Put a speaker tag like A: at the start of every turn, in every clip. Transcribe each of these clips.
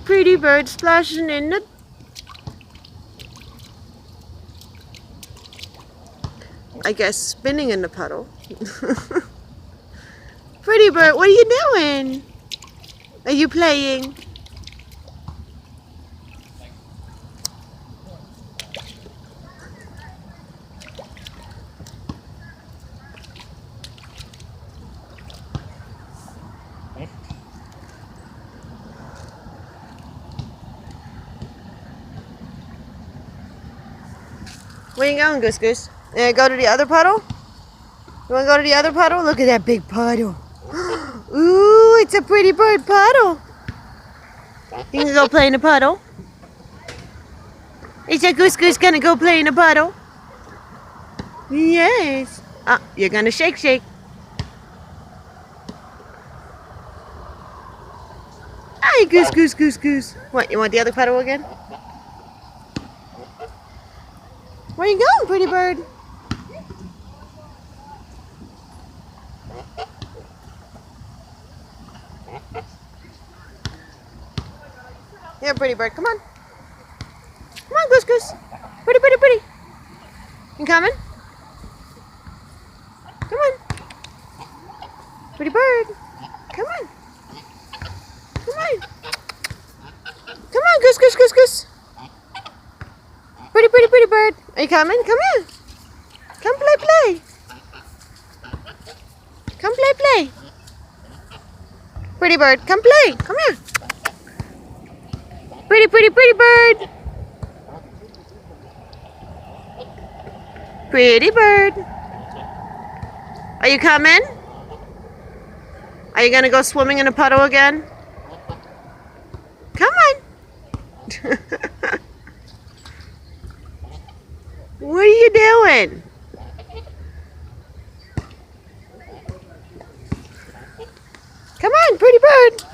A: Pretty bird splashing in the... I guess spinning in the puddle. Pretty bird, what are you doing? Are you playing? Where you going, Goose Goose? Go to the other puddle? You want to go to the other puddle? Look at that big puddle. Ooh, it's a pretty bird puddle. You can go play in the puddle. Is that Goose Goose gonna go play in the puddle? Yes. You're gonna shake, shake. Hi, Goose Goose Goose Goose. What, you want the other puddle again? Where you going, pretty bird? Here, pretty bird, come on. Come on, Goose Goose. Pretty, pretty, pretty. You coming? Come on. Pretty bird. Come on. Come on. Come on, Goose Goose Goose Goose. Pretty, pretty, pretty bird. Are you coming? Come here. Come play, play. Come play, play. Pretty bird, come play. Come here. Pretty, pretty, pretty bird. Pretty bird. Are you coming? Are you gonna go swimming in a puddle again? Come on. What are you doing? Come on, pretty bird.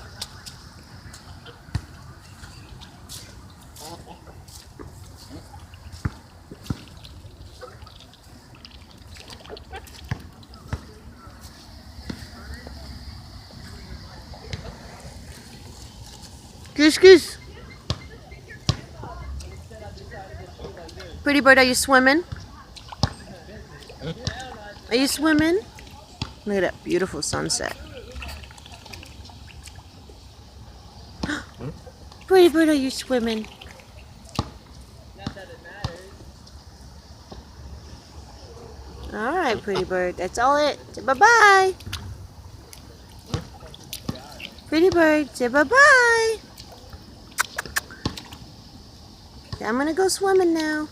A: Goose Goose. Pretty bird, are you swimming? Are you swimming? Look at that beautiful sunset. Pretty bird, are you swimming? Alright, pretty bird, that's all it. Say bye-bye. Pretty bird, say bye-bye. I'm gonna go swimming now.